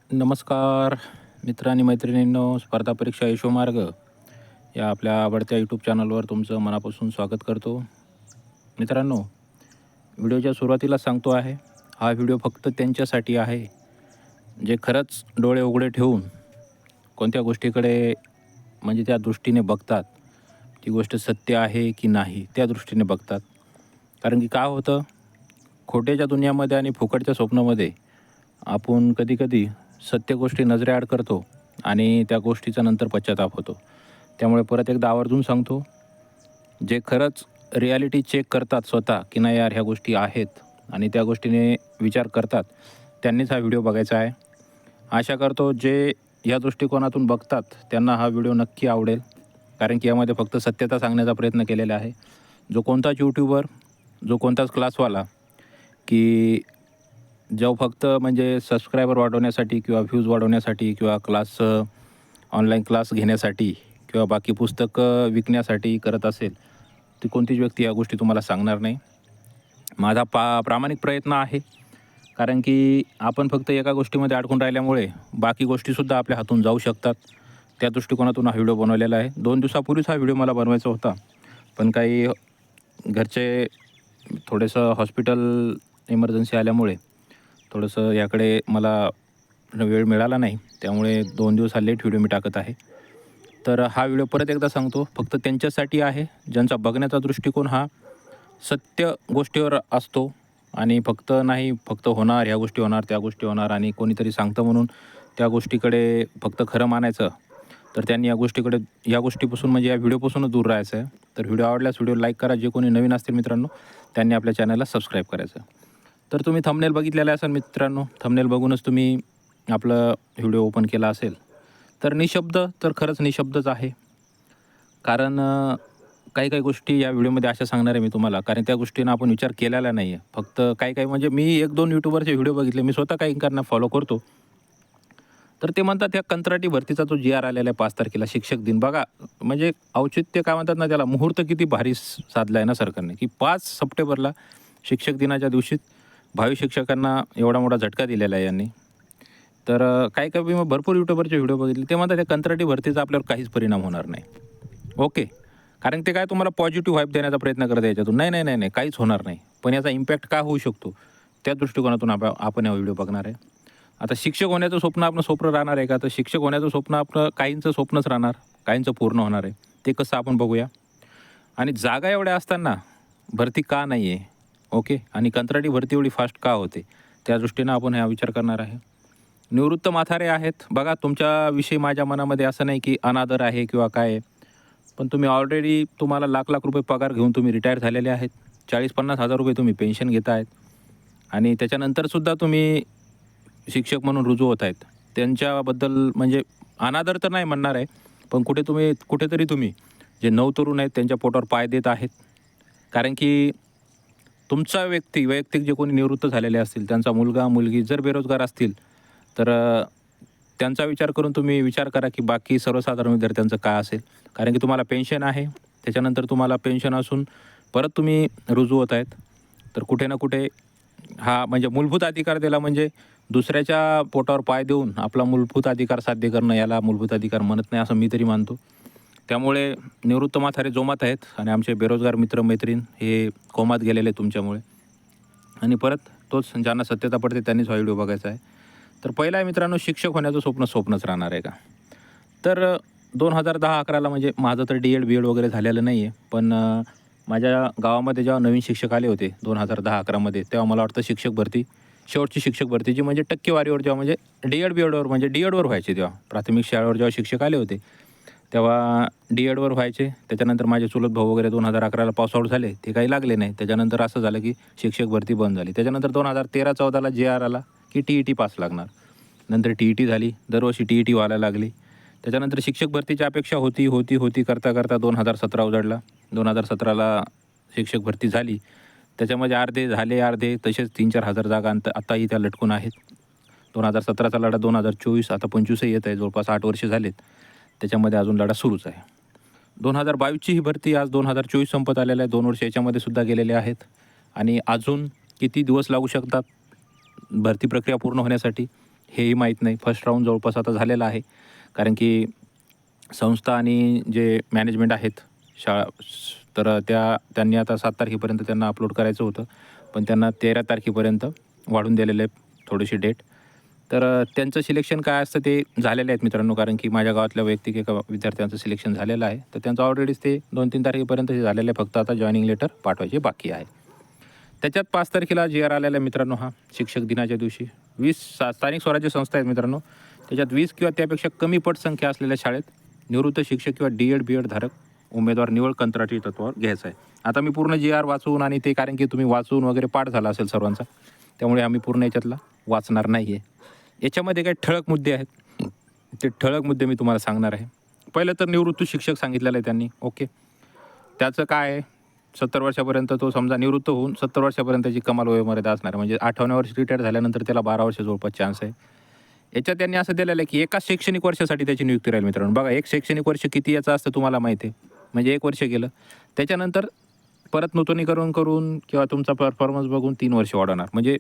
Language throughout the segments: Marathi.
नमस्कार मित्र आणि मैत्रिणींनो, स्पर्धा परीक्षा यशोमार्ग या आपल्या आवडत्या यूट्यूब चॅनलवर तुमचं मनापासून स्वागत करतो. मित्रांनो, व्हिडिओच्या सुरुवातीला सांगतो आहे, हा व्हिडिओ फक्त त्यांच्यासाठी आहे जे खरंच डोळे उघडे ठेवून कोणत्या गोष्टीकडे म्हणजे त्या दृष्टीने बघतात, ती गोष्ट सत्य आहे की नाही त्या दृष्टीने बघतात. कारण की काय होतं, खोट्याच्या दुनियामध्ये आणि फुकटच्या स्वप्नामध्ये आपण कधी-कधी सत्य गोष्टी नजरेआड करतो आणि त्या गोष्टीचा नंतर पश्चाताप होतो. त्यामुळे परत एकदा आवर्जून सांगतो, जे खरंच रिॲलिटी चेक करतात स्वतः, की नाही यार ह्या गोष्टी आहेत आणि त्या गोष्टीने विचार करतात, त्यांनीच हा व्हिडिओ बघायचा आहे. आशा करतो जे या दृष्टिकोनातून बघतात त्यांना हा व्हिडिओ नक्की आवडेल. कारण की यामध्ये फक्त सत्यता सांगण्याचा प्रयत्न केलेला आहे. जो कोणताच यूट्यूबर, जो कोणताच क्लासवाला, की जो फक्त म्हणजे सबस्क्रायबर वाढवण्यासाठी किंवा व्ह्यूज वाढवण्यासाठी किंवा ऑनलाईन क्लास घेण्यासाठी किंवा बाकी पुस्तकं विकण्यासाठी करत असेल, ती कोणतीच व्यक्ती या गोष्टी तुम्हाला सांगणार नाही. माझा प्रामाणिक प्रयत्न आहे. कारण की आपण फक्त एका गोष्टीमध्ये अडकून राहिल्यामुळे बाकी गोष्टीसुद्धा आपल्या हातून जाऊ शकतात. त्या दृष्टिकोनातून हा व्हिडिओ बनवलेला आहे. 2 दिवसापूर्वीच हा व्हिडिओ मला बनवायचा होता. पण काही घरचे थोडंसं हॉस्पिटल इमर्जन्सी आल्यामुळे थोडंसं याकडे मला वेळ मिळाला नाही. त्यामुळे 2 दिवस हा लेट व्हिडिओ मी टाकत आहे. तर हा व्हिडिओ परत एकदा सांगतो, फक्त त्यांच्यासाठी आहे, ज्यांचा बघण्याचा दृष्टिकोन हा सत्य गोष्टीवर असतो आणि फक्त होणार, ह्या गोष्टी होणार, त्या गोष्टी होणार आणि कोणीतरी सांगतं म्हणून त्या गोष्टीकडे फक्त खरं मानायचं. तर त्यांनी या गोष्टीपासून म्हणजे या व्हिडिओपासूनच दूर राहायचं आहे. तर व्हिडिओ आवडल्यास व्हिडिओ लाईक करा. जे कोणी नवीन असतील मित्रांनो, त्यांनी आपल्या चॅनलला सबस्क्राईब करायचं. तर तुम्ही थंबनेल बघितलेला असेल मित्रांनो, थंबनेल बघूनच तुम्ही आपलं व्हिडिओ ओपन केला असेल. तर निशब्द तर खरंच निशब्दच आहे. कारण काही-काही गोष्टी या व्हिडिओमध्ये अशा सांगणार आहे मी तुम्हाला, कारण त्या गोष्टींना आपण विचार केलेला नाही आहे. फक्त काही-काही म्हणजे मी 1-2 यूट्यूबरचे व्हिडिओ बघितले. मी स्वतः काहींना फॉलो करतो. तर ते म्हणतात या कंत्राटी भरतीचा जो जी-आर आलेला आहे 5 तारखेला शिक्षक दिन. बघा म्हणजे औचित्य काय म्हणतात ना त्याला, मुहूर्त किती भारी साधला आहे ना सरकारने, की 5 सप्टेंबरला शिक्षक दिनाच्या दिवशी भावी शिक्षकांना एवढा मोठा झटका दिलेला आहे यांनी. तर काही-काही मी भरपूर यूट्यूबरचे व्हिडिओ बघितले. ते म्हणतात या कंत्राटी भरतीचा आपल्यावर काहीच परिणाम होणार नाही. ओके. कारण ते काय तुम्हाला पॉझिटिव्ह वाइब देण्याचा प्रयत्न करतात याच्यातून. नाही, नाही, नाही, नाही, काहीच होणार नाही. पण याचा इम्पॅक्ट काय होऊ शकतो, त्या दृष्टिकोनातून आपण हा व्हिडिओ बघणार आहे. आता शिक्षक होण्याचं स्वप्न आपलं स्वप्न राहणार आहे का? तर शिक्षक होण्याचं स्वप्न आपलं काहींचं स्वप्नच राहणार, काहींचं पूर्ण होणार आहे. ते कसं आपण बघूया. आणि जागा एवढ्या असताना भरती का नाही आहे? ओके. आणि कंत्राटी भरती एवढी फास्ट का होते? त्या दृष्टीनं आपण हा विचार करणार आहे. निवृत्त म्हातारे आहेत. बघा तुमच्याविषयी माझ्या मनामध्ये असं नाही की अनादर आहे किंवा काय आहे. पण तुम्ही ऑलरेडी तुम्हाला लाख-लाख रुपये पगार घेऊन तुम्ही रिटायर झालेले आहेत. 40-50 हजार रुपये तुम्ही पेन्शन घेत आहेत आणि त्याच्यानंतरसुद्धा तुम्ही शिक्षक म्हणून रुजू होत आहेत. त्यांच्याबद्दल म्हणजे अनादर तर नाही म्हणणार आहे, पण कुठेतरी तुम्ही जे नवतरुण आहेत त्यांच्या पोटावर पाय देत आहेत. कारण की तुमचा वैयक्तिक जे कोणी निवृत्त झालेले असतील, त्यांचा मुलगा-मुलगी जर बेरोजगार असतील, तर त्यांचा विचार करून तुम्ही विचार करा, की बाकी सर्वसाधारण विद्यार्थ्यांचं काय असेल. कारण की तुम्हाला पेन्शन आहे, त्याच्यानंतर तुम्हाला पेन्शन असून परत तुम्ही रुजू होत आहेत. तर कुठे ना कुठे हा म्हणजे मूलभूत अधिकार दिला म्हणजे दुसऱ्याच्या पोटावर पाय देऊन आपला मूलभूत अधिकार साध्य करणं, याला मूलभूत अधिकार म्हणत नाही असं मी तरी मानतो. त्यामुळे निवृत्त म्हातारे जोमात आहेत आणि आमचे बेरोजगार मित्र-मैत्रीण हे कोमात गेलेले तुमच्यामुळे. आणि परत तोच ज्यांना सत्यता पडते त्यांनीच हा व्हिडिओ बघायचा आहे. तर पहिला आहे मित्रांनो, शिक्षक होण्याचं स्वप्नच राहणार आहे का? तर 2010-11ला म्हणजे माझं तर डी-एड, बी-एड वगैरे झालेलं नाही आहे. पण माझ्या गावामध्ये जेव्हा नवीन शिक्षक आले होते 2010-11मध्ये, तेव्हा मला वाटतं शेवटची शिक्षक भरती जी म्हणजे टक्केवारीवर जेव्हा म्हणजे डी-एड, बी-एडवर म्हणजे डी-एडवर व्हायचे तेव्हा. प्राथमिक शाळेवर जेव्हा शिक्षक आले होते, तेव्हा डी-एडवर व्हायचे. त्याच्यानंतर माझे चुलत भाऊ वगैरे 2011ला पास आउट झाले. ते काही लागले नाही. त्याच्यानंतर असं झालं की शिक्षक भरती बंद झाली. त्याच्यानंतर 2013-14ला जे-आर आला की टी-ई-टी पास लागणार. नंतर टी-ई-टी झाली. दरवर्षी टी-ई-टी व्हायला लागली. त्याच्यानंतर शिक्षक भरतीची अपेक्षा होती करता 2017 उजाडला. 2017ला शिक्षक भरती झाली. त्याच्यामध्ये अर्धे झाले, अर्धे तसेच 3-4 हजार जागा आताही त्या लटकून आहेत. 2017चा लढा 2024 आता 25ही येत आहे. जवळपास 8 वर्ष झालेत. त्याच्यामध्ये अजून लढा सुरूच आहे. 2022ची ही भरती आज 2024 संपत आलेला आहे. 2 वर्ष याच्यामध्ये सुद्धा गेलेले आहेत आणि अजून किती दिवस लागू शकतात भरती प्रक्रिया पूर्ण होण्यासाठी हेही माहीत नाही. फर्स्ट राऊंड जवळपास आता झालेला आहे. कारण की संस्था आणि जे मॅनेजमेंट आहेत शाळा तर त्यांनी आता 7 तारखेपर्यंत त्यांना अपलोड करायचं होतं. पण त्यांना 13 तारखेपर्यंत वाढवून दिलेलं आहे थोडीशी डेट. तर त्यांचं सिलेक्शन काय असतं ते झालेलं आहेत मित्रांनो. कारण की माझ्या गावातल्या वैयक्तिक एका विद्यार्थ्यांचं सिलेक्शन झालेलं आहे. तर त्यांचं ऑलरेडीच ते 2-3 तारखेपर्यंत हे झालेलं आहे. फक्त आता जॉइनिंग लेटर पाठवायचे बाकी आहे. त्याच्यात 5 तारखेला जी-आर आलेला आहे मित्रांनो हा शिक्षक दिनाच्या दिवशी. 20 स्थानिक स्वराज्य संस्था आहेत मित्रांनो. त्याच्यात 20 किंवा त्यापेक्षा कमी पटसंख्या असलेल्या शाळेत निवृत्त शिक्षक किंवा डी-एड, बी-एड धारक उमेदवार निवड कंत्राटी तत्त्वावर घ्यायचा आहे. आता मी पूर्ण जी-आर वाचून आणि ते कारण की तुम्ही वाचून वगैरे पाठ झाला असेल सर्वांचा. त्यामुळे आम्ही पूर्ण याच्यातला वाचणार नाही आहे. याच्यामध्ये काही ठळक मुद्दे आहेत. ते ठळक मुद्दे मी तुम्हाला सांगणार आहे. पहिलं तर निवृत्त शिक्षक सांगितलेलं आहे त्यांनी. ओके. त्याचं काय आहे 70 वर्षापर्यंत तो समजा निवृत्त होऊन 70 वर्षापर्यंतची कमाल वयोमर्यादा असणार आहे. म्हणजे 58व्या वर्षी रिटायर झाल्यानंतर त्याला 12 वर्ष जवळपास चान्स आहे. याच्यात त्यांनी असं दिलेलं आहे की एका शैक्षणिक वर्षासाठी त्याची नियुक्ती राहील मित्रांनो. बघा एक शैक्षणिक वर्ष किती याचं असतं तुम्हाला माहिती आहे. म्हणजे 1 वर्ष गेलं. त्याच्यानंतर परत नूतनीकरण करून किंवा तुमचा परफॉर्मन्स बघून 3 वर्ष वाढवणार. म्हणजे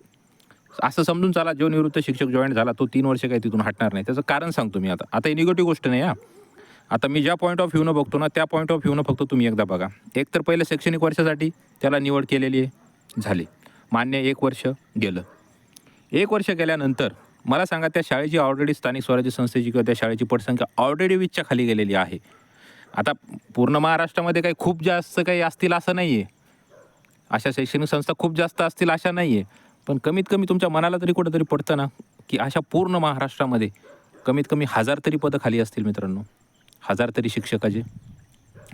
असं समजून चाला जो निवृत्त शिक्षक जॉईन झाला तो 3 वर्ष काही तिथून हटणार नाही. त्याचं कारण सांगतो मी आता. आता ही निगेटिव्ह गोष्ट नाही हां. आता मी ज्या पॉईंट ऑफ व्ह्यूनं बघतो ना त्या पॉईंट ऑफ व्ह्यूनं फक्त तुम्ही एकदा बघा. एक तर पहिलं शैक्षणिक वर्षासाठी त्याला निवड केलेली आहे. झाली. मान्य 1 वर्ष गेलं. 1 वर्ष गेल्यानंतर मला सांगा त्या शाळेची ऑलरेडी स्थानिक स्वराज्य संस्थेची किंवा त्या शाळेची पटसंख्या ऑलरेडी 20च्या खाली गेलेली आहे. आता पूर्ण महाराष्ट्रामध्ये काही खूप जास्त काही असतील असं नाही आहे. अशा शैक्षणिक संस्था खूप जास्त असतील अशा नाही आहे. पण कमीत कमी तुमच्या मनाला तरी कुठेतरी पडतं ना, की अशा पूर्ण महाराष्ट्रामध्ये कमीत कमी 1000 तरी पदं खाली असतील मित्रांनो. 1000 तरी शिक्षकाचे.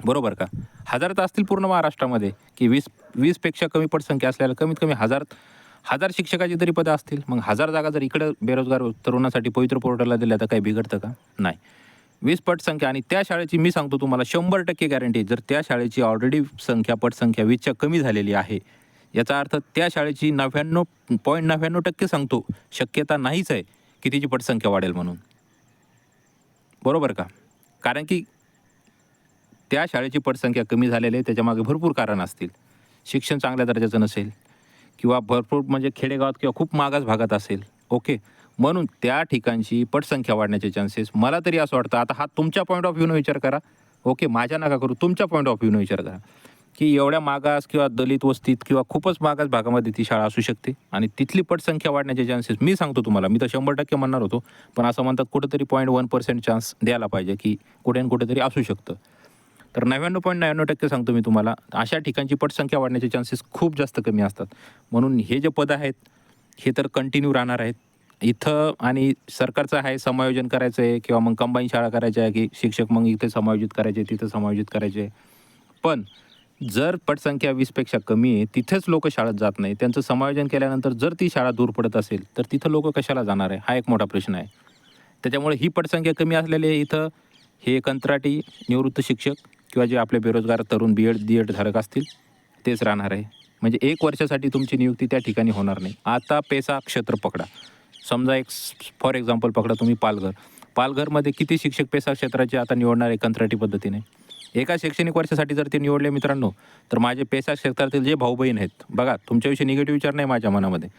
बरोबर का? 1000 तर असतील पूर्ण महाराष्ट्रामध्ये, की 20 पेक्षा कमी पटसंख्या असलेल्या कमीत कमी 1000 शिक्षकाची तरी पदं असतील. मग 1000 जागा जर इकडं बेरोजगार तरुणासाठी पवित्र पोर्टलला दिल्या तर काही बिघडतं का? नाही. 20 पटसंख्या आणि त्या शाळेची मी सांगतो तुम्हाला 100% गॅरंटी जर त्या शाळेची ऑलरेडी पटसंख्या 20च्या कमी झालेली आहे. याचा अर्थ त्या शाळेची 99.99% सांगतो शक्यता नाहीच आहे की तिची पटसंख्या वाढेल म्हणून. बरोबर का? कारण की त्या शाळेची पटसंख्या कमी झालेली आहे त्याच्यामागे भरपूर कारणं असतील. शिक्षण चांगल्या दर्जाचं नसेल किंवा भरपूर म्हणजे खेडेगावात किंवा खूप मागास भागात असेल. ओके. म्हणून त्या ठिकाणची पटसंख्या वाढण्याचे चान्सेस मला तरी असं वाटतं आता हा तुमच्या पॉईंट ऑफ व्ह्यूनं विचार करा. ओके. माझ्या नका करू. तुमच्या पॉईंट ऑफ व्ह्यूनं विचार करा, की एवढ्या मागास किंवा दलित वस्तीत किंवा खूपच मागास भागामध्ये ती शाळा असू शकते आणि तिथली पटसंख्या वाढण्याचे चान्सेस मी सांगतो तुम्हाला. मी तर 100% म्हणणार होतो. पण असं म्हणतात कुठेतरी 0.1% चान्स द्यायला पाहिजे, की कुठे ना कुठेतरी असू शकतं. तर 99.99% सांगतो मी तुम्हाला. अशा ठिकाणची पटसंख्या वाढण्याचे चान्सेस खूप जास्त कमी असतात. म्हणून हे जे पदं आहेत, हे तर कंटिन्यू राहणार आहेत. इथं आणि सरकारचं आहे समायोजन करायचं आहे किंवा मग कंबाईन शाळा करायच्या आहे, की शिक्षक मग इथे समायोजित करायचे, तिथं समायोजित करायचे. पण जर पटसंख्या 20पेक्षा कमी आहे, तिथेच लोकं शाळेत जात नाही. त्यांचं समायोजन केल्यानंतर जर ती शाळा दूर पडत असेल, तर तिथं लोकं कशाला जाणार आहे? हा एक मोठा प्रश्न आहे. त्याच्यामुळे ही पटसंख्या कमी असलेले इथं हे कंत्राटी निवृत्त शिक्षक किंवा जे आपले बेरोजगार तरुण बी-एड, डी-एड धारक असतील तेच राहणार आहे. म्हणजे 1 वर्षासाठी तुमची नियुक्ती त्या ठिकाणी होणार नाही. आता पेसा क्षेत्र पकडा. समजा एक फॉर एक्झाम्पल पकडा तुम्ही पालघर. पालघरमध्ये किती शिक्षक पेसा क्षेत्राचे आता निवडणार आहे कंत्राटी पद्धतीने? एका शैक्षणिक वर्षासाठी जर ते निवडले मित्रांनो, तर माझे पेसा क्षेत्रातील जे भाऊ-बहीण आहेत, बघा तुमच्याविषयी निगेटिव्ह विचार नाही माझ्या मनामध्ये.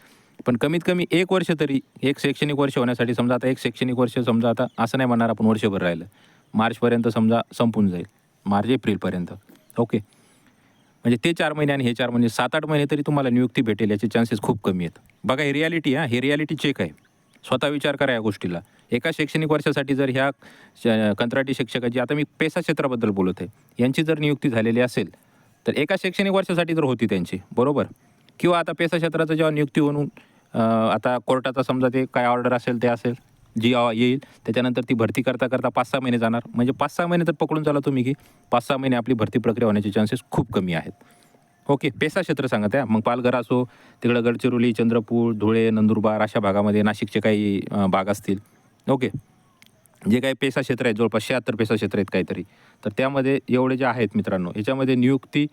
पण कमीत कमी 1 वर्ष तरी, एक शैक्षणिक वर्ष होण्यासाठी समजा आता एक शैक्षणिक वर्ष समजा आता असं नाही म्हणणार आपण वर्षभर राहिलं. मार्चपर्यंत समजा संपून जाईल. मार्च-एप्रिलपर्यंत. ओके. म्हणजे ते 4 महिने आणि हे 4 महिने 7-8 महिने तरी तुम्हाला नियुक्ती भेटेल याचे चान्सेस खूप कमी आहेत. बघा ही रिॲलिटी हे रिॲलिटी चेक आहे. स्वतः विचार करा या गोष्टीला. एका शैक्षणिक वर्षासाठी जर ह्या कंत्राटी शिक्षकाची आता मी पेसा क्षेत्राबद्दल बोलत आहे. यांची जर नियुक्ती झालेली असेल, तर एका शैक्षणिक वर्षासाठी जर होती त्यांची, बरोबर? किंवा आता पेसा क्षेत्राचं जेव्हा नियुक्ती होऊन आता कोर्टाचा समजा ते काय ऑर्डर असेल ते असेल, जी येईल त्याच्यानंतर ती भरती करता 5-6 महिने जाणार. म्हणजे 5-6 महिने तर पकडून चाला तुम्ही, की 5-6 महिने आपली भरती प्रक्रिया होण्याचे चान्सेस खूप कमी आहेत. ओके. पेसा क्षेत्र सांगा त्या. मग पालघर असो, तिकडं गडचिरोली, चंद्रपूर, धुळे, नंदुरबार अशा भागामध्ये नाशिकचे काही भाग असतील. ओके. जे काही पेसा क्षेत्र आहेत जवळपास 76 पेसा क्षेत्र आहेत काहीतरी. तर त्यामध्ये एवढे जे आहेत मित्रांनो, याच्यामध्ये नियुक्ती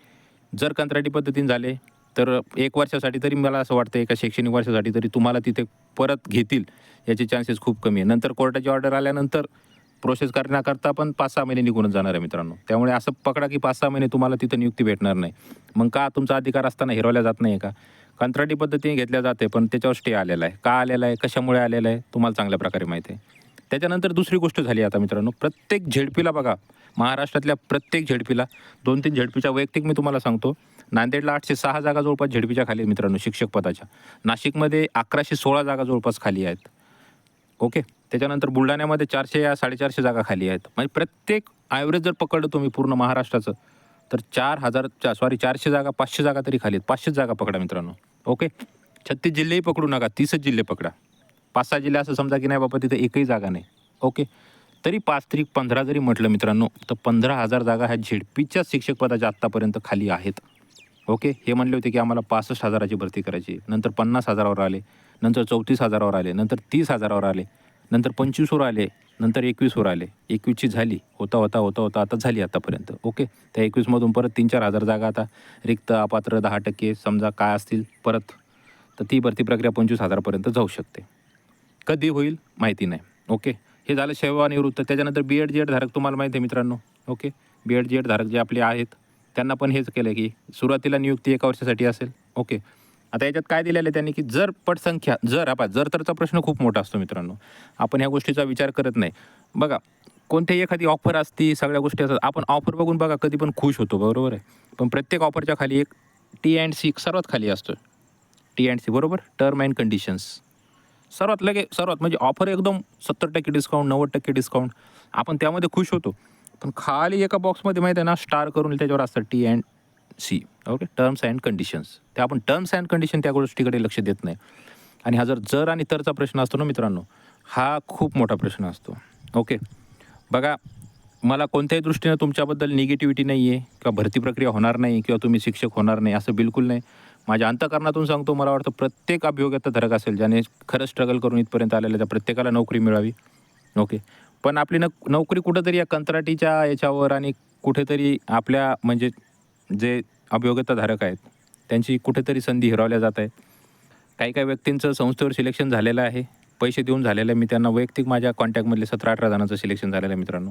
जर कंत्राटी पद्धतीने झाले, तर 1 वर्षासाठी तरी मला असं वाटतं एका शैक्षणिक वर्षासाठी तरी तुम्हाला तिथे परत घेतील याचे चान्सेस खूप कमी आहे. नंतर कोर्टाची ऑर्डर आल्यानंतर प्रोसेस करण्याकरता पण 5-6 महिने निघूनच जाणार आहे मित्रांनो. त्यामुळे असं पकडा की 5-6 महिने तुम्हाला तिथं नियुक्ती भेटणार नाही. मग का तुमचा अधिकार असताना हिरवला जात नाही का? कंत्राटी पद्धतीने घेतल्या जाते, पण त्याच्यावर स्टे आलेला आहे. का आलेला आहे, कशामुळे आलेला आहे, तुम्हाला चांगल्या प्रकारे माहिती आहे. त्याच्यानंतर दुसरी गोष्ट झाली आता मित्रांनो, प्रत्येक झेडपीला बघा, महाराष्ट्रातल्या प्रत्येक झेडपीला 2-3 झेडपीच्या वैयक्तिक मी तुम्हाला सांगतो, नांदेडला 806 जागा जवळपास झेडपीच्या खाली आहेत मित्रांनो शिक्षक पदाच्या. नाशिकमध्ये 1116 जागा जवळपास खाली आहेत. ओके. त्याच्यानंतर बुलढाण्यामध्ये 400 या 450 जागा खाली आहेत. म्हणजे प्रत्येक ॲव्हरेज जर पकडलं तुम्ही पूर्ण महाराष्ट्राचं, तर 400 जागा, 500 जागा तरी खाली आहेत. 500 जागा पकडा मित्रांनो. ओके. 36 जिल्हेही पकडू नका, 30च जिल्हे पकडा. 5-6 जिल्हे असं समजा की नाही बाबा तिथे एकही जागा नाही. ओके. तरी 5-15 जरी म्हटलं मित्रांनो, तर 15,000 जागा ह्या झेडपीच्या शिक्षक पदाच्या आत्तापर्यंत खाली आहेत. ओके. हे म्हणले होते की आम्हाला 65,000ची भरती करायची. नंतर 50,000वर आले, नंतर 34,000वर आले, नंतर 30,000वर आले, नंतर 25वर आले, नंतर 21वर आले. 21ची झाली. होता आता झाली आतापर्यंत. ओके. त्या 21मधून परत 3-4 हजार जागा आता रिक्त, अपात्र 10% समजा काय असतील परत, तर ती भरती प्रक्रिया 25,000पर्यंत जाऊ शकते. कधी होईल माहिती नाही. ओके. हे झालं सेवानिवृत्त. त्याच्यानंतर बी-एड, जी-एड धारक तुम्हाला माहिती आहे मित्रांनो. ओके. बी-एड, जी-एड धारक जे आपले आहेत, त्यांना पण हेच केलं की सुरुवातीला नियुक्ती 1 वर्षासाठी असेल. ओके. आता याच्यात काय दिलेलं आहे त्यांनी की जर पटसंख्या, जर तरचा प्रश्न खूप मोठा असतो मित्रांनो. आपण ह्या गोष्टीचा विचार करत नाही. बघा, कोणत्याही एखादी ऑफर असती, सगळ्या गोष्टी असतात. आपण ऑफर बघून बघा कधी पण खुश होतो, बरोबर आहे. पण प्रत्येक ऑफरच्या खाली एक T&C सर्वात खाली असतो. T&C बरोबर, टर्म अँड कंडिशन्स. सर्वात म्हणजे ऑफर एकदम 70% डिस्काउंट, 90% डिस्काउंट. आपण त्यामध्ये खुश होतो. पण खाली एका बॉक्समध्ये माहिती आहे ना, स्टार करून त्याच्यावर असतं T&C. Okay. Terms and conditions. ते आपण टर्म्स अँड कंडिशन त्या गोष्टीकडे लक्ष देत नाही. आणि हा जर आणि तरचा प्रश्न असतो ना मित्रांनो, हा खूप मोठा प्रश्न असतो. ओके. बघा, मला कोणत्याही दृष्टीनं तुमच्याबद्दल निगेटिव्हिटी नाही आहे किंवा भरती प्रक्रिया होणार नाही किंवा तुम्ही शिक्षक होणार नाही असं बिलकुल नाही. माझ्या अंतःकरणातून सांगतो, मला वाटतं प्रत्येक अभियोग्यताधारक असेल ज्याने खरंच स्ट्रगल करून इथपर्यंत आलेलं, त्या प्रत्येकाला नोकरी मिळावी. ओके. पण आपली नोकरी कुठंतरी या कंत्राटीच्या याच्यावर आणि कुठेतरी आपल्या म्हणजे जे अभियोग्यताधारक आहेत त्यांची कुठेतरी संधी हिरावल्या जात आहे. काही व्यक्तींचं संस्थेवर सिलेक्शन झालेलं आहे, पैसे देऊन झालेलं आहे. मी त्यांना वैयक्तिक माझ्या कॉन्टॅक्टमधले 17-18 जणांचं सिलेक्शन झालेलं आहे मित्रांनो.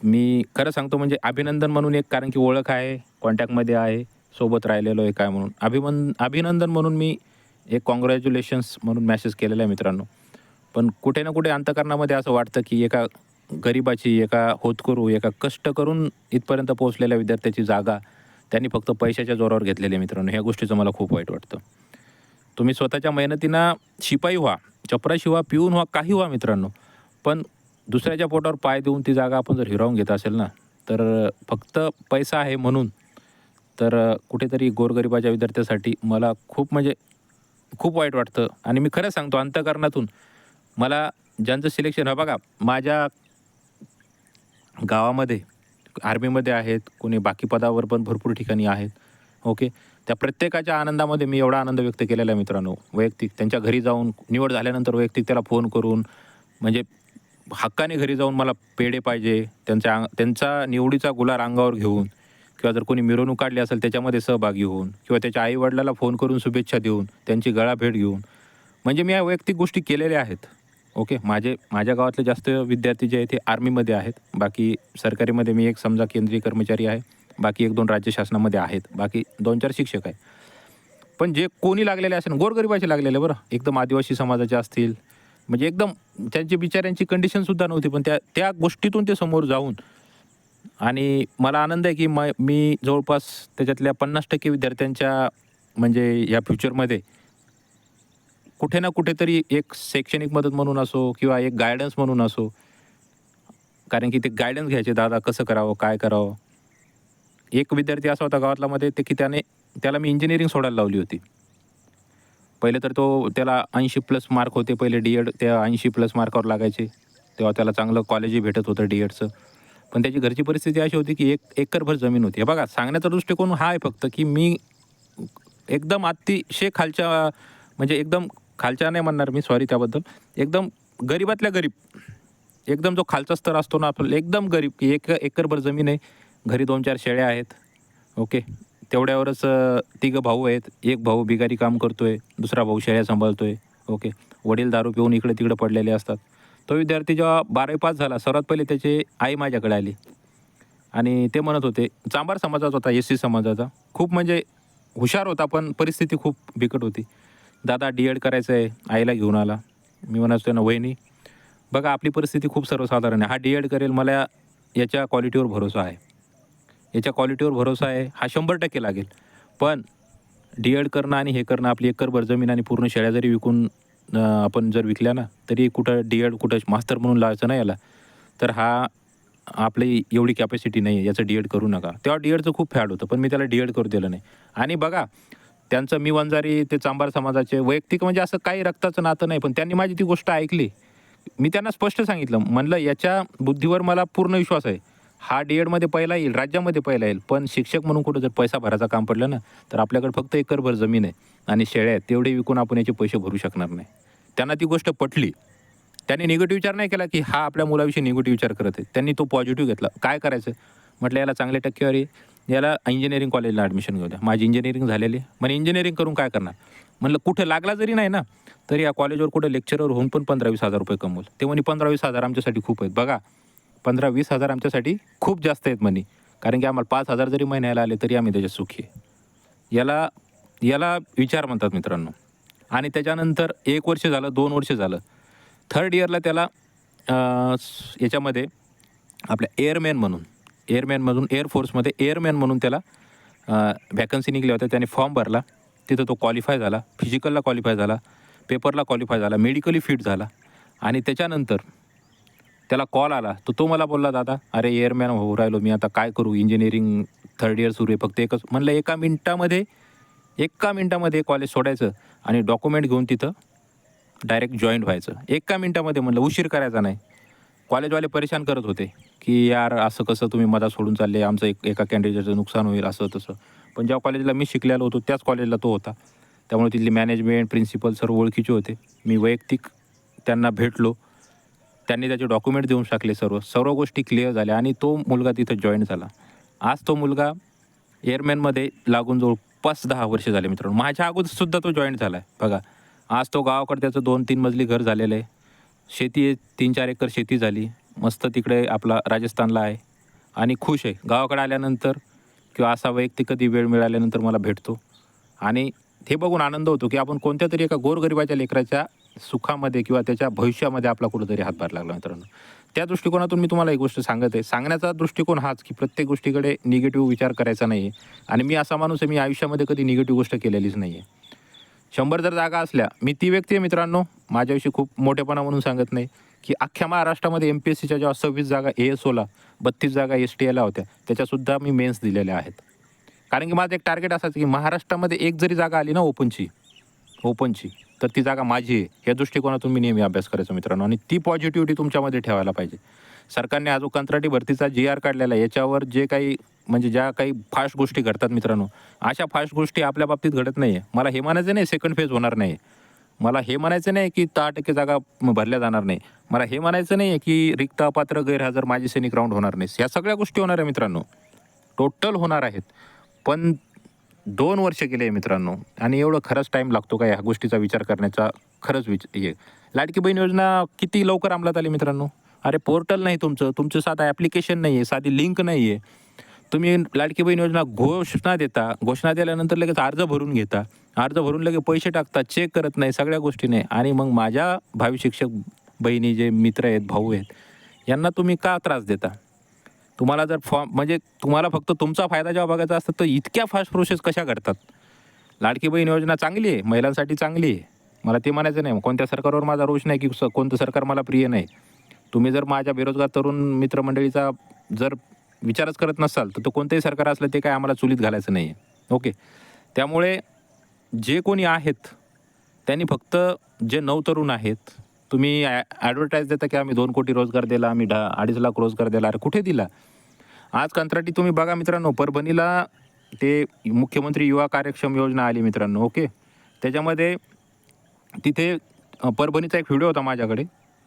मी खरं सांगतो म्हणजे अभिनंदन म्हणून एक, कारण की ओळख आहे, कॉन्टॅक्टमध्ये आहे, सोबत राहिलेलो आहे काय म्हणून अभिनंदन म्हणून मी एक कॉंग्रॅच्युलेशन्स म्हणून मेसेज केलेला आहे मित्रांनो. पण कुठे ना कुठे अंतःकरणामध्ये असं वाटतं की एका गरिबाची, एका होतकरू, एका कष्ट करून इथपर्यंत पोहोचलेल्या विद्यार्थ्याची जागा त्यांनी फक्त पैशाच्या जोरावर घेतलेली आहे मित्रांनो. ह्या गोष्टीचं मला खूप वाईट वाटतं. तुम्ही स्वतःच्या मेहनतीनं शिपाई व्हा, चपराशी व्हा, पिऊन व्हा, काही व्हा मित्रांनो. पण दुसऱ्याच्या पोटावर पाय देऊन ती जागा आपण जर हिरावून घेत असेल ना, तर फक्त पैसा आहे म्हणून, तर कुठेतरी गोरगरिबाच्या विद्यार्थ्यासाठी मला खूप म्हणजे खूप वाईट वाटतं. आणि मी खरं सांगतो अंतःकरणातून, मला ज्यांचं सिलेक्शन आहे बघा, माझ्या गावामध्ये आर्मीमध्ये आहेत, कोणी बाकी पदावर पण भरपूर ठिकाणी आहेत. ओके. त्या प्रत्येकाच्या आनंदामध्ये मी एवढा आनंद व्यक्त केलेला आहे मित्रांनो. वैयक्तिक त्यांच्या घरी जाऊन, निवड झाल्यानंतर वैयक्तिक त्याला फोन करून, म्हणजे हक्काने घरी जाऊन मला पेढे पाहिजे, त्यांचा निवडीचा गुलाल अंगावर घेऊन, किंवा जर कोणी मिरवणूक काढली असेल त्याच्यामध्ये सहभागी होऊन, किंवा त्याच्या आईवडिलाला फोन करून शुभेच्छा देऊन, त्यांची गळाभेट घेऊन, म्हणजे मी या वैयक्तिक गोष्टी केलेल्या आहेत. ओके. माझ्या गावातले जास्त विद्यार्थी जे आहेत ते आर्मीमध्ये आहेत. बाकी सरकारीमध्ये मी एक समजा केंद्रीय कर्मचारी आहे. बाकी 1-2 राज्य शासनामध्ये आहेत. बाकी 2-4 शिक्षक आहेत. पण जे कोणी लागलेले असेल, गोरगरिबाचे लागलेले बरं, एकदम आदिवासी समाजाचे असतील, म्हणजे एकदम त्यांची बिचाऱ्यांची कंडिशनसुद्धा नव्हती. पण त्या गोष्टीतून ते समोर जाऊन, आणि मला आनंद आहे की मी जवळपास त्याच्यातल्या 50% विद्यार्थ्यांच्या म्हणजे या फ्युचरमध्ये कुठे ना कुठेतरी एक शैक्षणिक मदत म्हणून असो किंवा एक गायडन्स म्हणून असो, कारण की ते गायडन्स घ्यायचे, दादा कसं करावं, काय करावं. एक विद्यार्थी असा होता गावातलामध्ये ते की त्याला मी इंजिनिअरिंग सोडायला लावली होती. पहिले तर त्याला 80+ मार्क होते. पहिले डी-एड त्या 80+ मार्कावर लागायचे. तेव्हा त्याला चांगलं कॉलेजही भेटत होतं डी-एडचं. पण त्याची घरची परिस्थिती अशी होती की 1 एकरभर जमीन होती. हे बघा, सांगण्याचा दृष्टिकोन हा आहे फक्त की मी एकदम अतिशय खालच्या, म्हणजे एकदम खालच्या नाही म्हणणार मी, सॉरी त्याबद्दल. एकदम गरीबातल्या गरीब, एकदम जो खालचा स्तर असतो ना आपल्याला, एकदम गरीब, की 1 एकरभर जमीन आहे. घरी 2-4 शेळ्या आहेत. ओके. तेवढ्यावरच 3 भाऊ आहेत. एक भाऊ बिगारी काम करतोय, दुसरा भाऊ शेळ्या सांभाळतोय. ओके. वडील दारू पिऊन इकडे-तिकडे पडलेले असतात. तो विद्यार्थी जेव्हा 12वी पास झाला, सर्वात पहिले त्याची आई माझ्याकडे आली आणि ते म्हणत होते, चांभार समाजाचा होता, SC समाजाचा. खूप म्हणजे हुशार होता, पण परिस्थिती खूप बिकट होती. दादा डी-एड करायचं आहे, आईला घेऊन आला. मी म्हणायचो त्यांना, "वहिनी बघा आपली परिस्थिती खूप सर्वसाधारण आहे. हा डी-एड करेल, मला याच्या क्वालिटीवर भरोसा आहे. याच्या क्वालिटीवर भरोसा आहे, हा 100% लागेल. पण डी-एड करणं आणि हे करणं, आपली एकरभर जमीन आणि पूर्ण शेळ्या जरी विकून आपण जर विकल्या ना, तरी कुठं डी-एड कुठं मास्तर म्हणून लावायचं नाही याला. तर हा आपली एवढी कॅपॅसिटी नाही आहे, याचं डी-एड करू नका." तेव्हा डी-एडचं खूप फॅड होतं, पण मी त्याला डी-एड करू दिलं नाही. आणि बघा त्यांचं, मी वंजारी, ते चांभार समाजाचे वैयक्तिक म्हणजे असं काही रक्ताचं नातं नाही, पण त्यांनी माझी ती गोष्ट ऐकली. मी त्यांना स्पष्ट सांगितलं, म्हणलं याच्या बुद्धीवर मला पूर्ण विश्वास आहे. हा डी-एडमध्ये पहिला येईल, राज्यामध्ये पहिला येईल, पण शिक्षक म्हणून कुठं जर पैसा भरायचं काम पडलं ना, तर आपल्याकडे फक्त एकरभर जमीन आहे आणि शेळ्या आहेत, तेवढे विकून आपण याचे पैसे भरू शकणार नाही. त्यांना ती गोष्ट पटली. त्यांनी निगेटिव्ह विचार नाही केला, की हा आपल्या मुलाविषयी निगेटिव्ह विचार करत आहे. त्यांनी तो पॉझिटिव्ह घेतला. काय करायचं? म्हटलं याला चांगले टक्केवारी, याला इंजिनिअरिंग कॉलेजला ॲडमिशन घेऊ द्या. माझी इंजिनिअरिंग झालेली. म्हणे इंजिनिअरिंग करून काय करणार? म्हणलं कुठे लागला जरी नाही ना, तरी या कॉलेजवर कुठे लेक्चरर होऊन पण 15-20 हजार रुपये कमवल. ते म्हणे 15-20 हजार आमच्यासाठी खूप आहेत. बघा 15-20 हजार आमच्यासाठी खूप जास्त आहेत म्हणे. कारण की आम्हाला 5,000 जरी महिन्याला आले तरी आम्ही त्याच्यात सुखी आहे. याला याला विचार म्हणतात मित्रांनो. आणि त्याच्यानंतर 1 वर्ष झालं, 2 वर्ष झालं. 3rd इयरला त्याला याच्यामध्ये आपल्या एअरमॅनमधून एअर फोर्समध्ये एअरमॅन म्हणून त्याला व्हॅकन्सी निघल्या होत्या. त्याने फॉर्म भरला. तिथं तो क्वालिफाय झाला. फिजिकलला क्वालिफाय झाला. पेपरला क्वालिफाय झाला. मेडिकली फिट झाला. आणि त्याच्यानंतर त्याला कॉल आला. तर तो मला बोलला, "दादा, अरे एअरमॅन होऊ राहिलो मी, आता काय करू? इंजिनिअरिंग 3rd इयर सुरू आहे. फक्त एकच." म्हणलं, एका मिनिटामध्ये कॉलेज सोडायचं आणि डॉक्युमेंट घेऊन तिथं डायरेक्ट जॉईन व्हायचं. एका मिनिटामध्ये म्हणलं, उशीर करायचा नाही. कॉलेजवाले परेशान करत होते, की "यार असं कसं तुम्ही मधात सोडून चालले, आमचं एका कॅन्डिडेटचं नुकसान होईल," असं तसं. पण ज्या कॉलेजला मी शिकलेलो होतो त्याच कॉलेजला तो होता. त्यामुळे तिथली मॅनेजमेंट, प्रिन्सिपल सर्व ओळखीचे होते. मी वैयक्तिक त्यांना भेटलो. त्यांनी त्याचे डॉक्युमेंट देऊन टाकले सर्व. सर्व गोष्टी क्लिअर झाल्या आणि तो मुलगा तिथं जॉइन झाला. आज तो मुलगा एअरमॅनमध्ये लागून जवळपास 10 वर्ष झाले मित्रांनो. माझ्या अगोदरसुद्धा तो जॉइन झाला आहे बघा. आज तो गावाकडे त्याचं 2-3 मजली घर झालेलं आहे. शेती आहे, 3-4 एकर शेती झाली. मस्त तिकडे आपला राजस्थानला आहे आणि खुश आहे. गावाकडे आल्यानंतर किंवा असा वैयक्तिक कधी वेळ मिळाल्यानंतर मला भेटतो आणि हे बघून आनंद होतो, की आपण कोणत्यातरी एका गोरगरिबाच्या लेकराच्या सुखामध्ये किंवा त्याच्या भविष्यामध्ये आपला कुठेतरी हातभार लागला मित्रांनो. त्या दृष्टिकोनातून मी तुम्हाला एक गोष्ट सांगत आहे. सांगण्याचा दृष्टिकोन हाच, की प्रत्येक गोष्टीकडे निगेटिव्ह विचार करायचा नाही आहे. आणि मी असा माणूस आहे, मी आयुष्यामध्ये कधी निगेटिव्ह गोष्ट केलेलीच नाही आहे. 100 जर जागा असल्या, मी ती व्यक्ती आहे मित्रांनो, माझ्याविषयी खूप मोठेपणा म्हणून सांगत नाही, की अख्ख्या महाराष्ट्रामध्ये MPSCच्या जेव्हा 26 जागा ASOला, 32 जागा STIला होत्या, त्याच्यासुद्धा मी मेन्स दिलेल्या आहेत. कारण की माझं एक टार्गेट असायचं, की महाराष्ट्रामध्ये एक जरी जागा आली ना ओपनची, तर ती जागा माझी आहे. या दृष्टिकोनातून मी नेहमी अभ्यास करायचो मित्रांनो आणि ती पॉझिटिव्हिटी तुमच्यामध्ये ठेवायला पाहिजे. सरकारने हा जो कंत्राटी भरतीचा GR काढलेला आहे, याच्यावर जे काही म्हणजे ज्या काही फास्ट गोष्टी घडतात मित्रांनो, अशा फास्ट गोष्टी आपल्या बाबतीत घडत नाही आहे. मला हे म्हणायचं नाही सेकंड फेज होणार नाही. मला हे म्हणायचं नाही की 10% जागा भरल्या जाणार नाही. मला हे म्हणायचं नाही आहे की रिक्त, अपात्र, गैरहजर, माजी सैनिक राऊंड होणार नाही. या सगळ्या गोष्टी होणार आहे मित्रांनो. टोटल होणार आहेत. पण 2 वर्ष गेले मित्रांनो आणि एवढं खरंच टाईम लागतो का ह्या गोष्टीचा विचार करण्याचा? खरंच हे लाडकी बहीण योजना किती लवकर अंमलात आली मित्रांनो. अरे पोर्टल नाही तुमचं साधं ॲप्लिकेशन नाही आहे, साधी लिंक नाही आहे. तुम्ही लाडकी बहीण योजना घोषणा दिल्यानंतर लगेच अर्ज भरून घेता. अर्ज भरून लगेच पैसे टाकता, चेक करत नाही, सगळ्या गोष्टी नाही. आणि मग माझ्या भावी शिक्षक बहिणी, जे मित्र आहेत, भाऊ आहेत, यांना तुम्ही का त्रास देता? तुम्हाला जर फॉर्म म्हणजे तुम्हाला फक्त तुमचा फायदा जेव्हा बघायचा असतो, तर इतक्या फास्ट प्रोसेस कशा करतात? लाडकी बहीण योजना चांगली आहे, महिलांसाठी चांगली आहे. मला ते म्हणायचं नाही. कोणत्या सरकारवर माझा रोष नाही, की कोणतं सरकार मला प्रिय नाही. तुम्ही जर माझ्या बेरोजगार तरुण मित्रमंडळीचा जर विचारच करत नसाल, तर तो कोणतंही सरकार असलं ते काय आम्हाला चुलीत घालायचं नाही आहे. ओके. त्यामुळे जे कोणी आहेत, त्यांनी फक्त जे नवतरुण आहेत, तुम्ही ॲडव्हर्टाईज देता, की आम्ही 2 कोटी रोजगार दिला, आम्ही 2.5 लाख रोजगार दिला. अरे कुठे दिला? आज कंत्राटी तुम्ही बघा मित्रांनो, परभणीला ते मुख्यमंत्री युवा कार्यक्षम योजना आली मित्रांनो. ओके. त्याच्यामध्ये तिथे परभणीचा एक व्हिडिओ होता माझ्याकडे.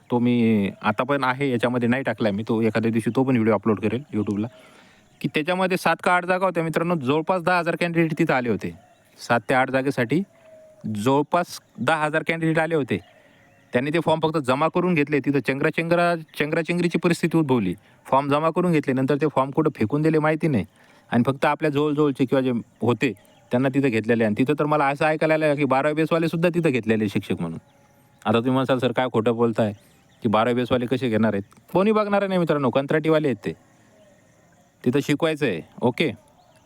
तो मी आता पण आहे, याच्यामध्ये नाही टाकला मी. तो एखाद्या दिवशी तो पण व्हिडिओ अपलोड करेल YouTubeला, की त्याच्यामध्ये 7 का 8 जागा होत्या मित्रांनो. जवळपास 10,000 कॅन्डिडेट तिथं आले होते. 7 ते 8 जागेसाठी जवळपास 10,000 कॅन्डिडेट आले होते. त्यांनी ते फॉर्म फक्त जमा करून घेतले. तिथं चेंगराचेंगरीची परिस्थिती उद्भवली. फॉर्म जमा करून घेतले. नंतर ते फॉर्म कुठं फेकून दिले माहिती नाही. आणि फक्त आपल्या जवळजवळचे किंवा जे होते त्यांना तिथं घेतलेले आहे. आणि तिथं तर मला असं ऐकायला आलं की 12वी बेसवालेसुद्धा तिथं घेतलेले शिक्षक म्हणून. आता तुम्ही म्हणाल सर काय खोटं बोलताय की 12वी बेसवाले कसे घेणार आहेत? कोणी बघणार नाही मित्रांनो, कंत्राटीवाले आहेत ते. तिथं शिकवायचं आहे. ओके.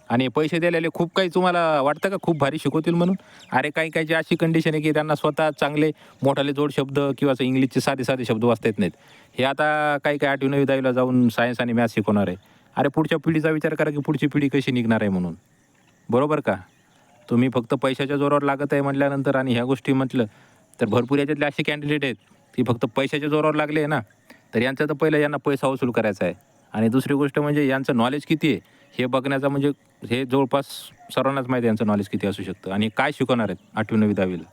आणि पैसे दिलेले खूप काही तुम्हाला वाटतं का खूप भारी शिकवतील म्हणून? अरे काही काहीची अशी कंडिशन आहे की त्यांना स्वतः चांगले मोठाले जोड शब्द किंवा असं इंग्लिशचे साधे साधे शब्द वाचता येत नाहीत. हे आता काही काही 8वी 9वी 10वीला जाऊन सायन्स आणि मॅथ्स शिकवणार आहे. अरे पुढच्या पिढीचा विचार करा की पुढची पिढी कशी निघणार आहे म्हणून. बरोबर का? तुम्ही फक्त पैशाच्या जोरावर लागत आहे म्हटल्यानंतर आणि ह्या गोष्टी म्हटलं तर भरपूर याच्यातले असे कॅन्डिडेट आहेत की फक्त पैशाच्या जोरावर लागले आहे ना, तर यांचं तर पहिलं यांना पैसा वसूल करायचा आहे. आणि दुसरी गोष्ट म्हणजे यांचं नॉलेज किती आहे हे बघण्याचा म्हणजे हे जवळपास सर्वांनाच माहिती आहे यांचं नॉलेज किती असू शकतं आणि काय शिकवणार आहेत 8वी 9वी 10वीला.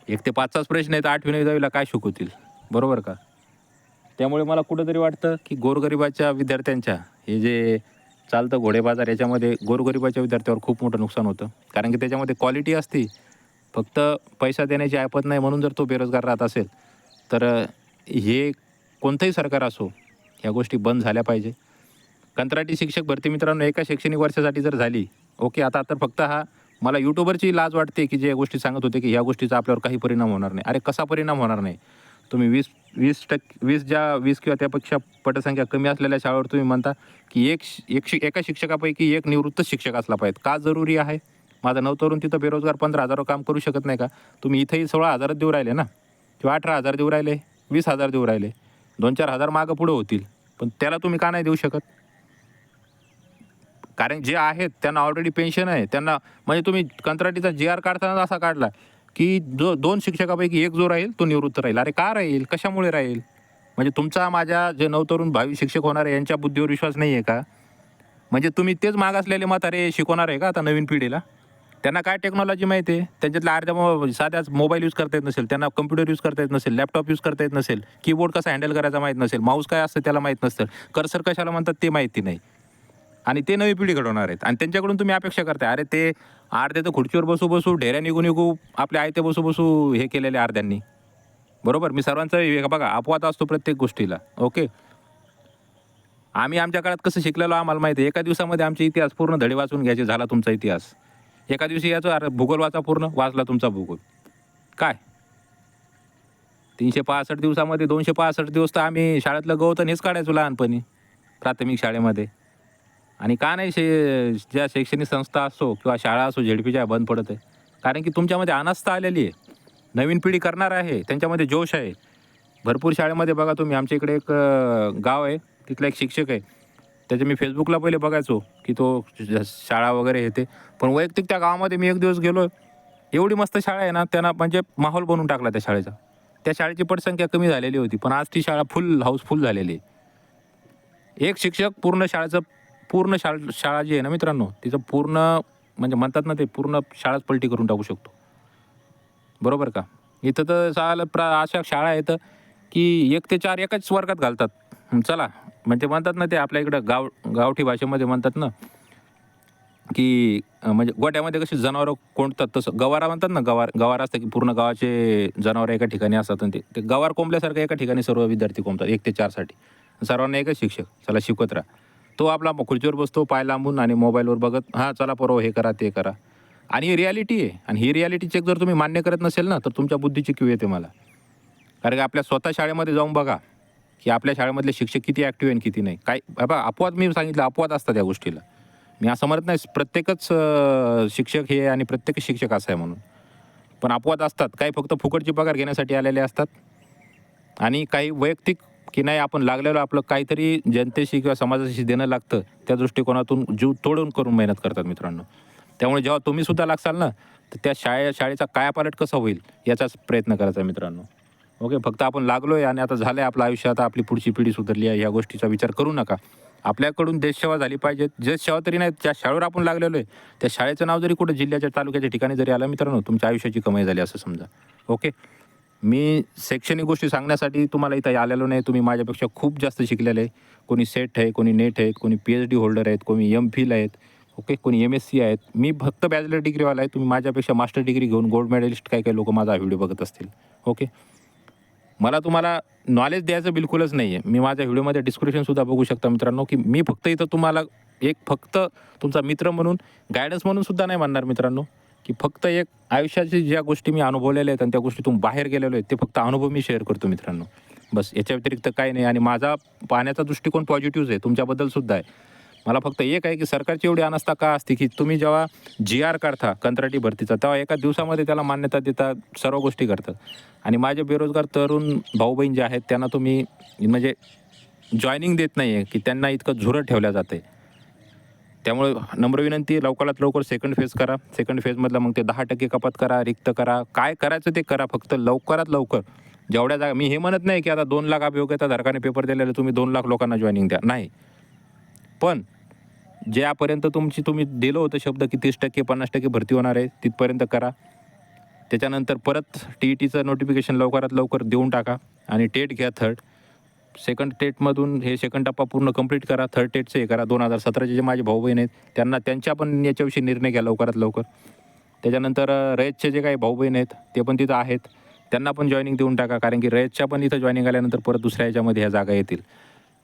1 ते 5चाच प्रश्न आहे तर 8वी 9वी 10वीला काय शिकवतील? बरोबर का? त्यामुळे मला कुठंतरी वाटतं की गोरगरिबाच्या विद्यार्थ्यांच्या हे जे चालतं घोडेबाजार याच्यामध्ये गोरगरिबाच्या विद्यार्थ्यावर खूप मोठं नुकसान होतं. कारण की त्याच्यामध्ये क्वालिटी असते. फक्त पैसा देण्याची ऐपत नाही म्हणून जर तो बेरोजगार राहत असेल, तर हे कोणतंही सरकार असो, ह्या गोष्टी बंद झाल्या पाहिजे. कंत्राटी शिक्षक भरती मित्रांनो एका शैक्षणिक वर्षासाठी जर झाली, ओके, आता तर फक्त हा मला यूट्यूबरची लाज वाटते की जे गोष्टी सांगत होते की ह्या गोष्टीचा आपल्यावर काही परिणाम होणार नाही. अरे कसा परिणाम होणार नाही? तुम्ही 20 किंवा त्यापेक्षा पटसंख्या कमी असलेल्या शाळेवर तुम्ही म्हणता की एका शिक्षकापैकी एक निवृत्त शिक्षक असला पाहिजे. का जरुरी आहे? माझा नवतरुण तिथं बेरोजगार 15,000 काम करू शकत नाही का? तुम्ही इथंही 16,000 देऊ राहिले ना, किंवा 18,000 देऊ राहिले, 20,000 देऊ राहिले. 2-4 हजार मागं पुढं होतील. पण त्याला तुम्ही का नाही देऊ शकत? कारण जे आहेत त्यांना ऑलरेडी पेन्शन आहे. त्यांना म्हणजे तुम्ही कंत्राटीचा जी-आर काढताना असा काढला, की जो 2 शिक्षकापैकी एक जो राहील तो निवृत्त राहील. अरे का राहील? कशामुळे राहील? म्हणजे तुमचा माझ्या जे नवतरुण भावी शिक्षक होणार आहे यांच्या बुद्धीवर विश्वास नाही आहे का? म्हणजे तुम्ही तेच मागासलेले म्हातारे शिकवणार आहे का आता नवीन पिढीला? त्यांना काय टेक्नॉलॉजी माहिती आहे? त्यांच्यातल्या अर्ध्या साध्याच मोबाईल यूज करता येत नसेल, त्यांना कम्प्युटर यूज करता येत नसेल, लॅपटॉप यूज करता येत नसेल, कीबोर्ड कसा हँडल करायचा माहीत नसेल, माऊस काय असतं त्याला माहीत नसतं, कर्सर कशाला म्हणतात ते माहिती नाही. आणि ते नवी पिढी घडवणार आहेत आणि त्यांच्याकडून तुम्ही अपेक्षा करताय. अरे ते अर्धे तर खुर्चीवर बसू बसू ढेऱ्या निघू निघू आपल्या आयते बसू बसू हे केलेले अर्ध्यांनी. बरोबर? मी सर्वांचा हे बघा अपवाद असतो प्रत्येक गोष्टीला. ओके. आम्ही आमच्या काळात कसं शिकलेलो आम्हाला माहिती आहे. एका दिवसामध्ये आमचे इतिहास पूर्ण धडे वाचून घ्यायचे, झाला तुमचा इतिहास. एका दिवशी याचं अरे भूगोल वाचा पूर्ण, वाचला तुमचा भूगोल. काय 365 दिवसामध्ये 265 दिवस तर आम्ही शाळेतलं गवत हेच काढायचो लहानपणी प्राथमिक शाळेमध्ये. आणि का नाही ज्या शैक्षणिक संस्था असो किंवा शाळा असो झेडपीच्या बंद पडत आहे? कारण की तुमच्यामध्ये अनास्था आलेली आहे. नवीन पिढी करणार आहे, त्यांच्यामध्ये जोश आहे. भरपूर शाळेमध्ये बघा तुम्ही, आमच्या इकडे एक गाव आहे, तिथला एक शिक्षक आहे. त्याचे मी फेसबुकला पहिले बघायचो की तो शाळा वगैरे येते. पण वैयक्तिक त्या गावामध्ये मी एक दिवस गेलो. एवढी मस्त शाळा आहे ना, त्यांना म्हणजे माहोल बनवून टाकला त्या शाळेचा. त्या शाळेची पटसंख्या कमी झालेली होती, पण आज ती शाळा हाऊसफुल झालेली आहे. एक शिक्षक पूर्ण शाळा जी आहे ना मित्रांनो, तिचं पूर्ण म्हणजे म्हणतात ना ते पूर्ण शाळाच पलटी करून टाकू शकतो. बरोबर का? इथं तर अशा शाळा आहेत की 1 ते 4 एकाच वर्गात घालतात. चला म्हणजे म्हणतात ना ते आपल्या इकडं गावठी भाषेमध्ये म्हणतात ना, की म्हणजे गोठ्यामध्ये कशी जनावरं कोंडतात तसं गवारा म्हणतात ना, गवार असतं की पूर्ण गावाचे जनावरं एका ठिकाणी असतात आणि ते गवार कोंबल्यासारखं एका ठिकाणी सर्व विद्यार्थी कोंबतात 1 ते 4 साठी. सर्वांना एकच शिक्षक, चला शिकवत राहा. तो आपला खुर्चीवर बसतो पाय लांबून आणि मोबाईलवर बघत, हां चला पोरं हे करा ते करा. आणि ही रिॲलिटी आहे आणि ही रिॲलिटी चेक जर तुम्ही मान्य करत नसेल ना, तर तुमच्या बुद्धीची कीव येते मला. कारण की आपल्या स्वतः शाळेमध्ये जाऊन बघा, की आपल्या शाळेमधले शिक्षक किती ॲक्टिव्ह आहे आणि किती नाही. काय बघा अपवाद मी सांगितलं, अपवाद असतात या गोष्टीला. मी असं म्हणत नाही प्रत्येकच शिक्षक हे आणि प्रत्येक शिक्षक असा आहे म्हणून. पण अपवाद असतात. काही फक्त फुकटची पगार घेण्यासाठी आलेले असतात आणि काही वैयक्तिक की नाही आपण लागलेलो आपलं काहीतरी जनतेशी किंवा समाजाशी देणं लागतं, त्या दृष्टिकोनातून जीव तोडून करून मेहनत करतात मित्रांनो. त्यामुळे जेव्हा तुम्ही सुद्धा लागसाल ना, तर त्या शाळेचा कायापालट कसा होईल याचाच प्रयत्न करायचा मित्रांनो. ओके. फक्त आपण लागलोय आणि आता झालंय आपलं आयुष्य, आता आपली पुढची पिढी सुधारली आहे, ह्या गोष्टीचा विचार करू नका. आपल्याकडून देशसेवा झाली पाहिजे. देशसेवा तरी नाही, ज्या शाळेवर आपण लागलेलो आहे, त्या शाळेचं नाव जरी कुठं जिल्ह्याच्या, तालुक्याच्या ठिकाणी जरी आलं मित्रांनो, तुमच्या आयुष्याची कमाई झाली असं समजा. ओके. मी शैक्षणिक गोष्टी सांगण्यासाठी तुम्हाला इथं आलेलो नाही. तुम्ही माझ्यापेक्षा खूप जास्त शिकलेले आहे. कोणी सेट आहे, कोणी नेट आहेत, कोणी PhD होल्डर आहेत, कोणी MPhil आहेत, ओके, कोणी MSc आहेत. मी फक्त बॅचलर डिग्रीवाला आहे. तुम्ही माझ्यापेक्षा मास्टर डिग्री घेऊन गोल्ड मेडलिस्ट काही काही लोक माझा व्हिडिओ बघत असतील. ओके. मला तुम्हाला नॉलेज द्यायचं बिलकुलच नाही आहे. मी माझ्या व्हिडिओमध्ये डिस्क्रिप्शनसुद्धा बघू शकता मित्रांनो, की मी फक्त इथं तुम्हाला एक फक्त तुमचा मित्र म्हणून, गायडन्स म्हणून सुद्धा नाही म्हणणार मित्रांनो, की फक्त एक आयुष्याची ज्या गोष्टी मी अनुभवलेल्या आहेत आणि त्या गोष्टीतून बाहेर गेलेलो आहे, ते फक्त अनुभव मी शेअर करतो मित्रांनो. बस याच्या व्यतिरिक्त काही नाही. आणि माझा पाहण्याचा दृष्टिकोन पॉझिटिव्हच आहे, तुमच्याबद्दल सुद्धा आहे. मला फक्त एक आहे, की सरकारची एवढी अनास्था का असते, की तुम्ही जेव्हा जी-आर काढता कंत्राटी भरतीचा, तेव्हा एका दिवसामध्ये त्याला मान्यता देता, सर्व गोष्टी करतात. आणि माझे बेरोजगार तरुण भाऊ-बहीण जे आहेत, त्यांना तुम्ही म्हणजे जॉइनिंग देत नाही आहे, की त्यांना इतकं झुरं ठेवलं जातं आहे. त्यामुळे नम्र विनंती आहे, लवकरात लवकर सेकंड फेज करा. सेकंड फेजमधलं मग ते 10% कपात करा, रिक्त करा. काय करायचं ते करा, फक्त लवकरात लवकर. जेवढ्या जागा, मी हे म्हणत नाही, की आता 2,00,000 अभियोग्यताधारकाने पेपर दिलेले तुम्ही 2,00,000 लोकांना जॉइनिंग द्या. नाही. पण ज्यापर्यंत तुम्ही दिलं होतं शब्द, की 30% 50% भरती होणार आहे, तिथपर्यंत करा. त्याच्यानंतर परत टी-ई-टीचं नोटिफिकेशन लवकरात लवकर देऊन टाका आणि टेट घ्या थर्ड. सेकंड टेटमधून हे सेकंड टप्पा पूर्ण कंप्लीट करा. थर्ड टेटचं हे करा. 2017चे जे माझे भाऊ-बहीण आहेत, त्यांच्या पण याच्याविषयी निर्णय घ्या लवकरात लवकर. त्याच्यानंतर रयतचे जे काही भाऊ-बहीण आहेत, ते पण तिथं आहेत. त्यांना पण जॉइनिंग देऊन टाका, कारण की रयतच्या पण इथं जॉइनिंग आल्यानंतर परत दुसऱ्या ह्याच्यामध्ये ह्या जागा येतील.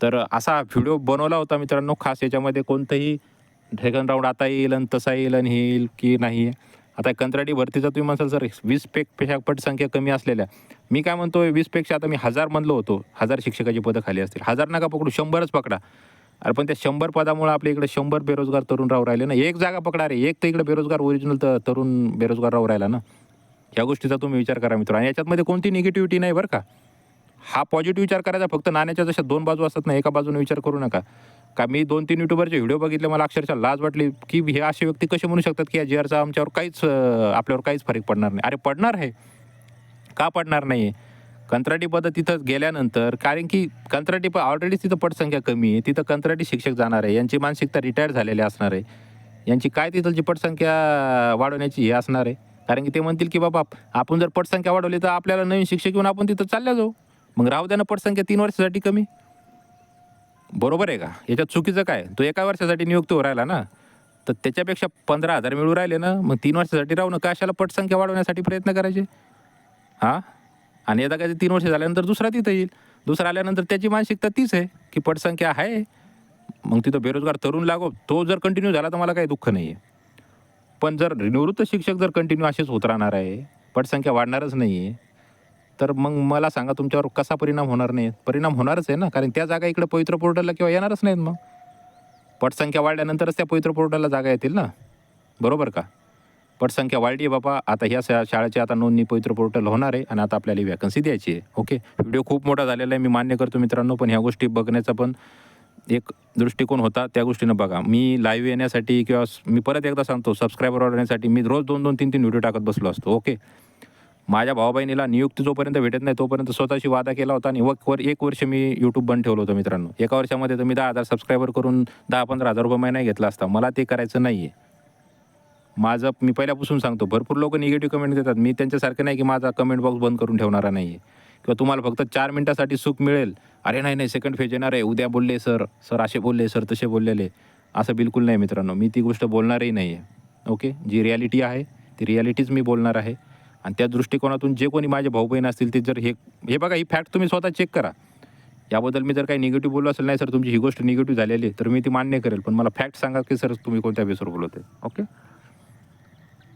तर असा व्हिडिओ बनवला होता मित्रांनो, खास याच्यामध्ये कोणतंही सेकंड राऊंड आता येईल आणि तसा येईल आणि हे येईल की नाही. आता कंत्राटी भरतीचा तुम्ही म्हणसाल सर 20 पेक्षा पटसंख्या कमी असलेल्या, मी काय म्हणतो 20 पेक्षा आता मी 1000 म्हणलो होतो, 1000 शिक्षकाची पदं खाली असतील. 1000 नका पकडू, 100च पकडा. अरे पण त्या 100 पदामुळे आपल्या इकडे 100 बेरोजगार तरुण राहू राहिले ना. एक जागा पकडा रे, एक तर इकडे बेरोजगार ओरिजिनल तरुण बेरोजगार राहू राहिला ना. या गोष्टीचा तुम्ही विचार करा मित्र. आणि याच्यामध्ये कोणती निगेटिव्हिटी नाही बरं का. हा पॉझिटिव्ह विचार करायचा, फक्त नाण्याच्या जशा 2 बाजू असतात ना, एका बाजूने विचार करू नका. का मी 2-3 यूट्यूबरचे व्हिडिओ बघितले, मला अक्षरशः लाज वाटली, की हे असे व्यक्ती कसे म्हणू शकतात, की या जी-आरचा आमच्यावर आपल्यावर काहीच फरक पडणार नाही. अरे पडणार आहे. का पडणार नाही? कंत्राटी पदं तिथं गेल्यानंतर, कारण की कंत्राटी ऑलरेडीच तिथं पटसंख्या कमी आहे. तिथं कंत्राटी शिक्षक जाणार आहे. यांची मानसिकता रिटायर झालेली असणार आहे. यांची काय तिथलची पटसंख्या वाढवण्याची हे असणार आहे. कारण की ते म्हणतील, की बाबा आपण जर पटसंख्या वाढवली, तर आपल्याला नवीन शिक्षक घेऊन आपण तिथं चालल्या जाऊ. मग राहू द्या ना पटसंख्या 3 वर्षासाठी कमी. बरोबर आहे का? याच्यात चुकीचं काय? तो एका वर्षासाठी नियुक्त होऊ राहिला ना, तर त्याच्यापेक्षा 15,000 मिळू राहिले ना, मग 3 वर्षासाठी राहू ना, कशाला पटसंख्या वाढवण्यासाठी प्रयत्न करायचे? हां? आणि आता काय 3 वर्ष झाल्यानंतर दुसरा तिथं येईल. दुसरा आल्यानंतर त्याची मानसिकता तीच आहे, की पटसंख्या आहे. मग तिथं बेरोजगार तरुण लागो. तो जर कंटिन्यू झाला तर मला काही दुःख नाही आहे. पण जर निवृत्त शिक्षक जर कंटिन्यू असेच होत राहणार आहे, पटसंख्या वाढणारच नाही आहे, तर मग मला सांगा तुमच्यावर कसा परिणाम होणार नाही? परिणाम होणारच आहे ना, कारण त्या जागा इकडे पवित्र पोर्टलला किंवा येणारच नाहीत मग. पटसंख्या वाढल्यानंतरच त्या पवित्र पोर्टलला जागा येतील ना, बरोबर का? पटसंख्या वाढली आहे बाबा, आता ह्या शाळेची आता नोंदणी पवित्र पोर्टल होणार आहे आणि आता आपल्याला ही वॅकन्सी द्यायची आहे. ओके. व्हिडिओ खूप मोठा झालेला आहे, मी मान्य करतो मित्रांनो, पण ह्या गोष्टी बघण्याचा पण एक दृष्टिकोन होता, त्या गोष्टीनं बघा. मी लाईव्ह येण्यासाठी किंवा मी परत एकदा सांगतो, सबस्क्रायबर वाढवण्यासाठी मी रोज 2-2, 3-3 व्हिडिओ टाकत बसलो असतो. ओके. माझ्या भाऊ-बहिणीला नियुक्ती जोपर्यंत भेटत नाही, तोपर्यंत स्वतःशी वादा केला होता आणि 1 वर्ष मी YouTube बंद ठेवलं होतं मित्रांनो. एका वर्षामध्ये तर मी 10,000 सबस्क्रायबर करून 10-15,000 रुपये महिना घेतला असता. मला ते करायचं नाही आहे. मी पहिल्यापासून सांगतो, भरपूर लोकं निगेटिव्ह कमेंट देतात. मी त्यांच्यासारखं नाही, की माझा कमेंट बॉक्स बंद करून ठेवणारा नाही आहे किंवा तुम्हाला फक्त 4 मिनिटासाठी सुख मिळेल. "अरे नाही, नाही सेकंड फेज येणार आहे. उद्या बोलले सर, सर असे बोलले, सर तसे बोललेले." असं बिलकुल नाही मित्रांनो. मी ती गोष्ट बोलणारही नाही आहे. ओके. जी रिॲलिटी आहे, ती रिॲलिटीच मी बोलणार आहे. आणि त्या दृष्टिकोनातून जे कोणी माझे भाऊ-बहीण असतील, ते जर हे बघा, ही फॅक्ट तुम्ही स्वतः चेक करा. याबद्दल मी जर काही निगेटिव्ह बोललो असेल, "नाही सर तुमची ही गोष्ट निगेटिव्ह झालेली आहे," तर मी ती मान्य करेल. पण मला फॅक्ट सांगा, की सर तुम्ही कोणत्या बेसवर बोलत आहे. ओके.